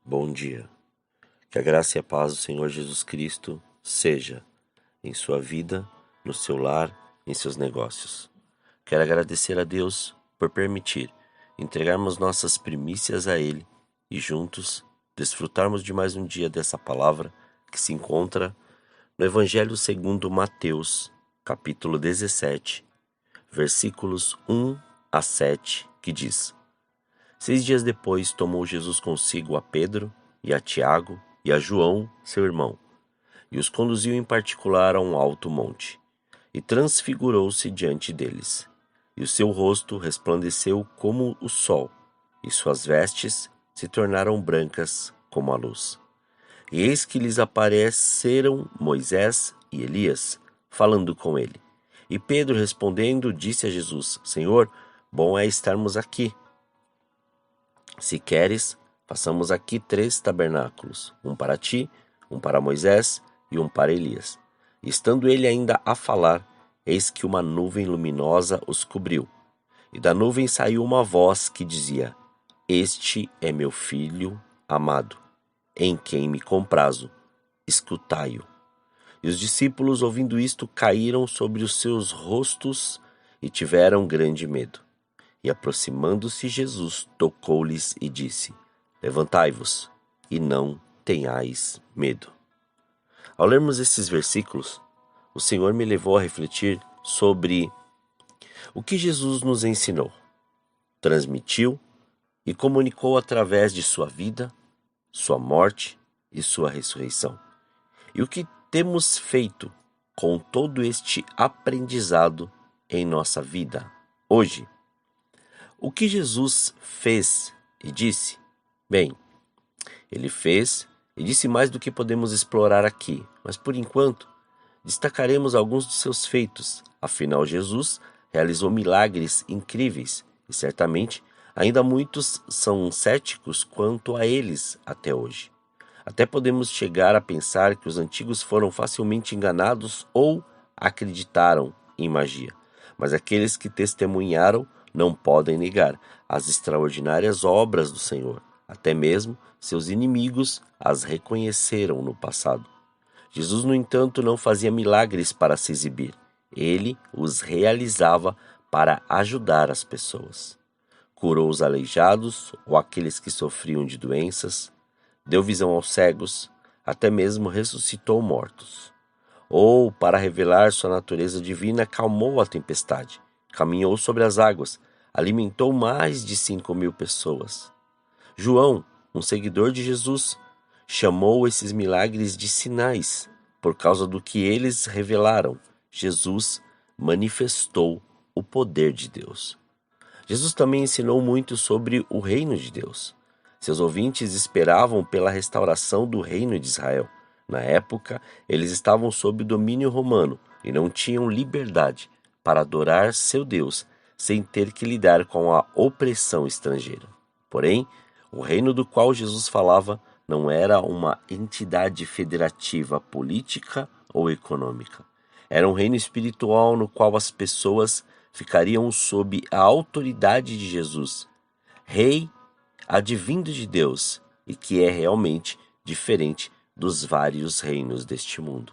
Bom dia. Que a graça e a paz do Senhor Jesus Cristo seja em sua vida, no seu lar, em seus negócios. Quero agradecer a Deus por permitir entregarmos nossas primícias a Ele e juntos desfrutarmos de mais um dia dessa palavra que se encontra no Evangelho segundo Mateus, capítulo 17, versículos 1 a 7, que diz: 6 dias depois tomou Jesus consigo a Pedro e a Tiago e a João, seu irmão, e os conduziu em particular a um alto monte, e transfigurou-se diante deles. E o seu rosto resplandeceu como o sol, e suas vestes se tornaram brancas como a luz. E eis que lhes apareceram Moisés e Elias, falando com ele. E Pedro, respondendo, disse a Jesus: Senhor, bom é estarmos aqui. Se queres, façamos aqui 3 tabernáculos, um para ti, um para Moisés e um para Elias. E estando ele ainda a falar, eis que uma nuvem luminosa os cobriu. E da nuvem saiu uma voz que dizia: Este é meu filho amado, em quem me comprazo, escutai-o. E os discípulos, ouvindo isto, caíram sobre os seus rostos e tiveram grande medo. E aproximando-se Jesus, tocou-lhes e disse: Levantai-vos e não tenhais medo. Ao lermos esses versículos, o Senhor me levou a refletir sobre o que Jesus nos ensinou, transmitiu e comunicou através de sua vida, sua morte e sua ressurreição. E o que temos feito com todo este aprendizado em nossa vida hoje. O que Jesus fez e disse? Bem, ele fez e disse mais do que podemos explorar aqui, mas por enquanto destacaremos alguns de seus feitos. Afinal, Jesus realizou milagres incríveis e certamente ainda muitos são céticos quanto a eles até hoje. Até podemos chegar a pensar que os antigos foram facilmente enganados ou acreditaram em magia, mas aqueles que testemunharam não podem negar as extraordinárias obras do Senhor. Até mesmo seus inimigos as reconheceram no passado. Jesus, no entanto, não fazia milagres para se exibir. Ele os realizava para ajudar as pessoas. Curou os aleijados ou aqueles que sofriam de doenças, deu visão aos cegos, até mesmo ressuscitou mortos. Ou, para revelar sua natureza divina, acalmou a tempestade, caminhou sobre as águas, alimentou mais de 5.000 pessoas. João, um seguidor de Jesus, chamou esses milagres de sinais, por causa do que eles revelaram. Jesus manifestou o poder de Deus. Jesus também ensinou muito sobre o reino de Deus. Seus ouvintes esperavam pela restauração do reino de Israel. Na época, eles estavam sob o domínio romano e não tinham liberdade para adorar seu Deus sem ter que lidar com a opressão estrangeira. Porém, o reino do qual Jesus falava não era uma entidade federativa política ou econômica. Era um reino espiritual no qual as pessoas ficariam sob a autoridade de Jesus, Rei advindo de Deus, e que é realmente diferente dos vários reinos deste mundo.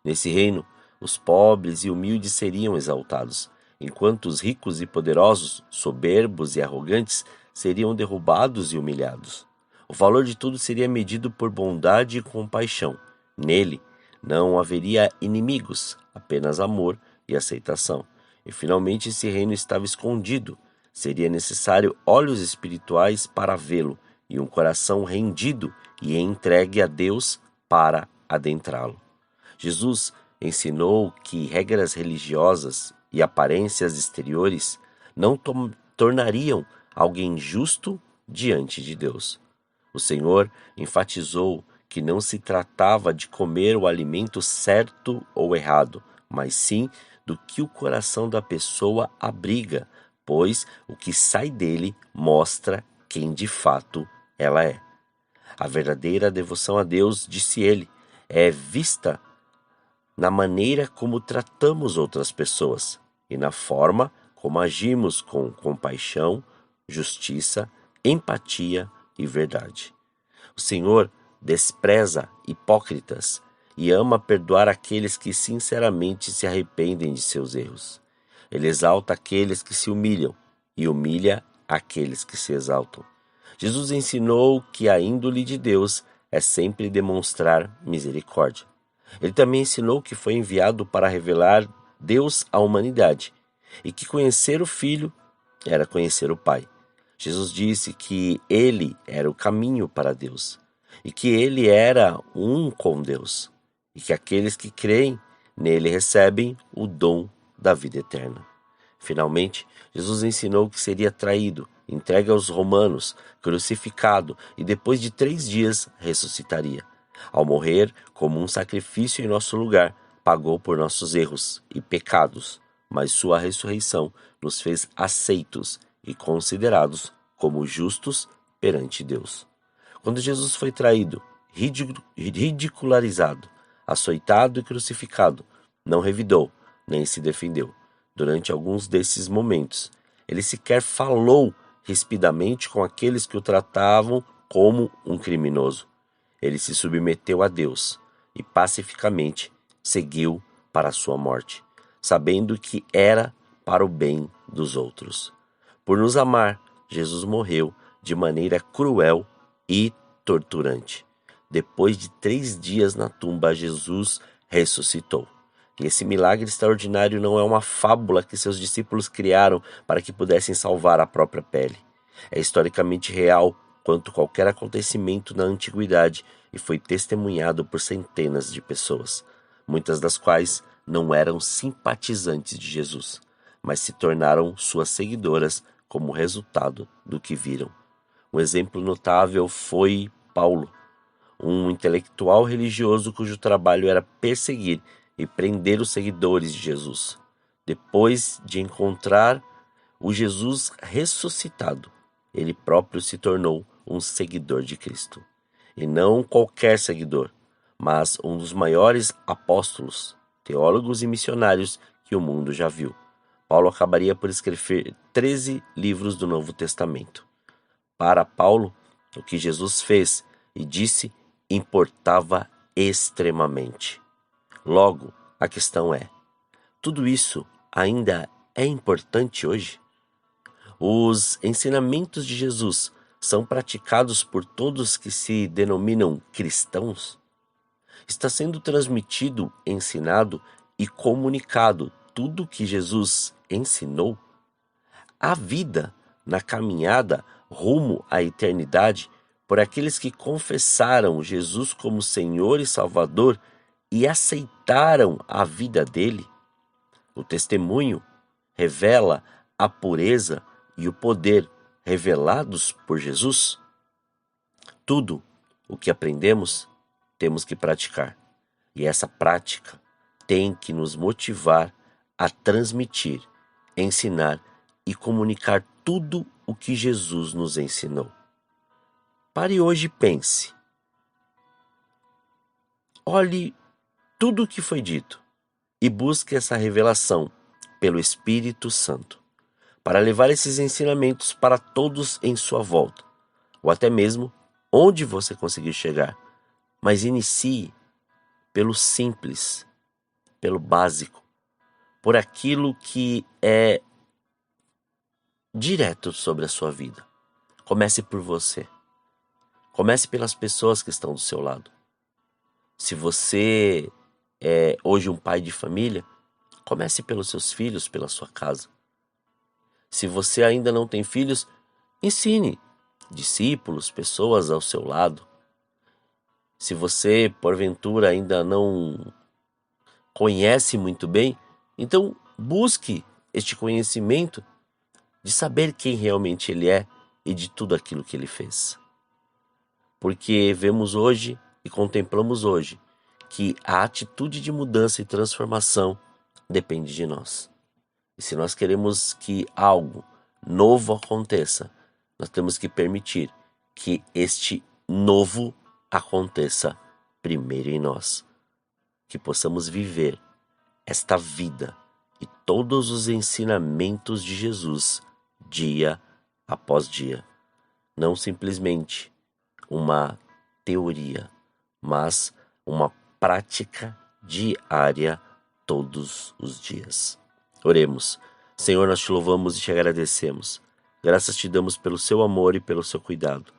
Nesse reino, os pobres e humildes seriam exaltados, enquanto os ricos e poderosos, soberbos e arrogantes, seriam derrubados e humilhados. O valor de tudo seria medido por bondade e compaixão. Nele não haveria inimigos, apenas amor e aceitação. E finalmente esse reino estava escondido. Seria necessário olhos espirituais para vê-lo e um coração rendido e entregue a Deus para adentrá-lo. Jesus ensinou que regras religiosas e aparências exteriores não tornariam alguém justo diante de Deus. O Senhor enfatizou que não se tratava de comer o alimento certo ou errado, mas sim do que o coração da pessoa abriga, pois o que sai dele mostra quem de fato ela é. A verdadeira devoção a Deus, disse ele, é vista na maneira como tratamos outras pessoas e na forma como agimos com compaixão, justiça, empatia e verdade. O Senhor despreza hipócritas e ama perdoar aqueles que sinceramente se arrependem de seus erros. Ele exalta aqueles que se humilham e humilha aqueles que se exaltam. Jesus ensinou que a índole de Deus é sempre demonstrar misericórdia. Ele também ensinou que foi enviado para revelar Deus à humanidade e que conhecer o Filho era conhecer o Pai. Jesus disse que ele era o caminho para Deus e que ele era um com Deus e que aqueles que creem nele recebem o dom da vida eterna. Finalmente, Jesus ensinou que seria traído, entregue aos romanos, crucificado e depois de 3 dias ressuscitaria. Ao morrer como um sacrifício em nosso lugar, pagou por nossos erros e pecados, mas sua ressurreição nos fez aceitos e considerados como justos perante Deus. Quando Jesus foi traído, ridicularizado, açoitado e crucificado, não revidou, nem se defendeu. Durante alguns desses momentos, ele sequer falou rispidamente com aqueles que o tratavam como um criminoso. Ele se submeteu a Deus e pacificamente seguiu para a sua morte, sabendo que era para o bem dos outros. Por nos amar, Jesus morreu de maneira cruel e torturante. Depois de 3 dias na tumba, Jesus ressuscitou. E esse milagre extraordinário não é uma fábula que seus discípulos criaram para que pudessem salvar a própria pele. É historicamente real quanto qualquer acontecimento na antiguidade e foi testemunhado por centenas de pessoas, muitas das quais não eram simpatizantes de Jesus, mas se tornaram suas seguidoras como resultado do que viram. Um exemplo notável foi Paulo, um intelectual religioso cujo trabalho era perseguir e prender os seguidores de Jesus. Depois de encontrar o Jesus ressuscitado, ele próprio se tornou um seguidor de Cristo. E não qualquer seguidor, mas um dos maiores apóstolos, teólogos e missionários que o mundo já viu. Paulo acabaria por escrever 13 livros do Novo Testamento. Para Paulo, o que Jesus fez e disse importava extremamente. Logo, a questão é: tudo isso ainda é importante hoje? Os ensinamentos de Jesus são praticados por todos que se denominam cristãos? Está sendo transmitido, ensinado e comunicado tudo o que Jesus ensinou? Há vida na caminhada rumo à eternidade por aqueles que confessaram Jesus como Senhor e Salvador e aceitaram a vida dele? O testemunho revela a pureza e o poder revelados por Jesus? Tudo o que aprendemos temos que praticar, e essa prática tem que nos motivar a transmitir, ensinar e comunicar tudo o que Jesus nos ensinou. Pare hoje e pense. Olhe tudo o que foi dito e busque essa revelação pelo Espírito Santo, para levar esses ensinamentos para todos em sua volta, ou até mesmo onde você conseguir chegar. Mas inicie pelo simples, pelo básico, por aquilo que é direto sobre a sua vida. Comece por você. Comece pelas pessoas que estão do seu lado. Se você é hoje um pai de família, comece pelos seus filhos, pela sua casa. Se você ainda não tem filhos, ensine discípulos, pessoas ao seu lado. Se você, porventura, ainda não conhece muito bem, então busque este conhecimento de saber quem realmente ele é e de tudo aquilo que ele fez. Porque vemos hoje e contemplamos hoje que a atitude de mudança e transformação depende de nós. E se nós queremos que algo novo aconteça, nós temos que permitir que este novo aconteça primeiro em nós. Que possamos viver esta vida e todos os ensinamentos de Jesus dia após dia. Não simplesmente uma teoria, mas uma prática diária todos os dias. Oremos. Senhor, nós te louvamos e te agradecemos. Graças te damos pelo seu amor e pelo seu cuidado.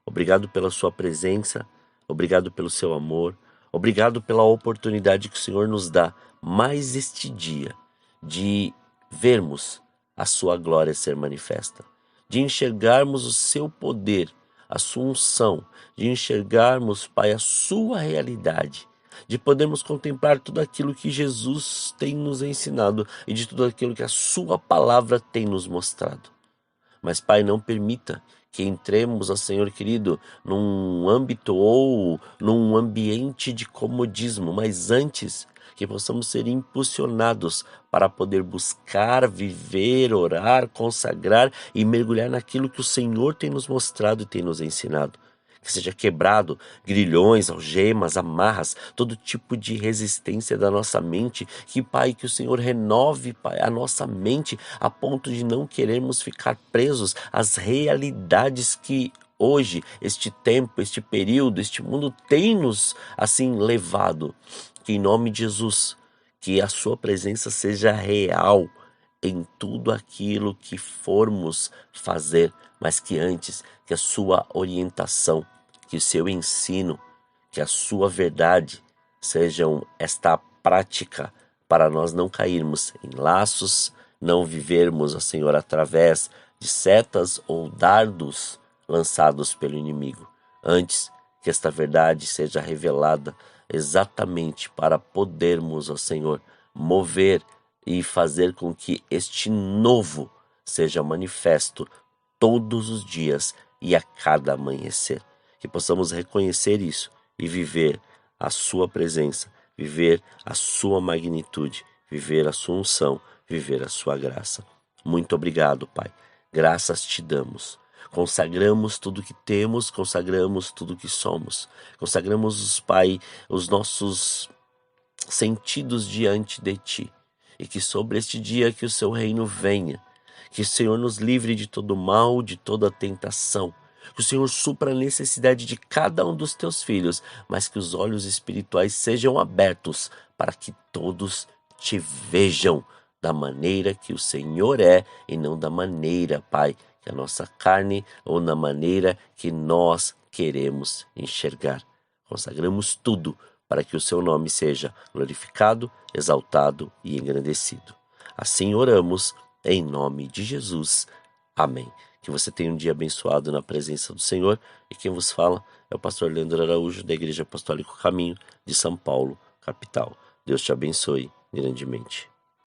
Obrigado pela sua presença, obrigado pelo seu amor, obrigado pela oportunidade que o Senhor nos dá mais este dia de vermos a sua glória ser manifesta, de enxergarmos o seu poder, a sua unção, de enxergarmos, Pai, a sua realidade, de podermos contemplar tudo aquilo que Jesus tem nos ensinado e de tudo aquilo que a sua palavra tem nos mostrado. Mas, Pai, não permita que entremos, ó Senhor querido, num âmbito ou num ambiente de comodismo, mas antes que possamos ser impulsionados para poder buscar, viver, orar, consagrar e mergulhar naquilo que o Senhor tem nos mostrado e tem nos ensinado. Que seja quebrado grilhões, algemas, amarras, todo tipo de resistência da nossa mente. Que, Pai, que o Senhor renove, Pai, a nossa mente a ponto de não querermos ficar presos às realidades que hoje, este tempo, este período, este mundo tem nos, assim, levado. Que em nome de Jesus, que a sua presença seja real em tudo aquilo que formos fazer, mas que antes, que a sua orientação, que o seu ensino, que a sua verdade sejam esta prática para nós não cairmos em laços, não vivermos, ó Senhor, através de setas ou dardos lançados pelo inimigo. Antes, que esta verdade seja revelada exatamente para podermos, ó Senhor, mover e fazer com que este novo seja manifesto todos os dias e a cada amanhecer. Que possamos reconhecer isso e viver a sua presença, viver a sua magnitude, viver a sua unção, viver a sua graça. Muito obrigado, Pai. Graças te damos. Consagramos tudo que temos, consagramos tudo que somos. Consagramos, Pai, os nossos sentidos diante de ti. E que sobre este dia que o seu reino venha, que o Senhor nos livre de todo mal, de toda tentação, que o Senhor supra a necessidade de cada um dos teus filhos, mas que os olhos espirituais sejam abertos para que todos te vejam da maneira que o Senhor é e não da maneira, Pai, que a nossa carne ou na maneira que nós queremos enxergar. Consagramos tudo para que o seu nome seja glorificado, exaltado e engrandecido. Assim oramos, em nome de Jesus. Amém. Que você tenha um dia abençoado na presença do Senhor. E quem vos fala é o pastor Leandro Araújo, da Igreja Apostólica Caminho de São Paulo, capital. Deus te abençoe grandemente.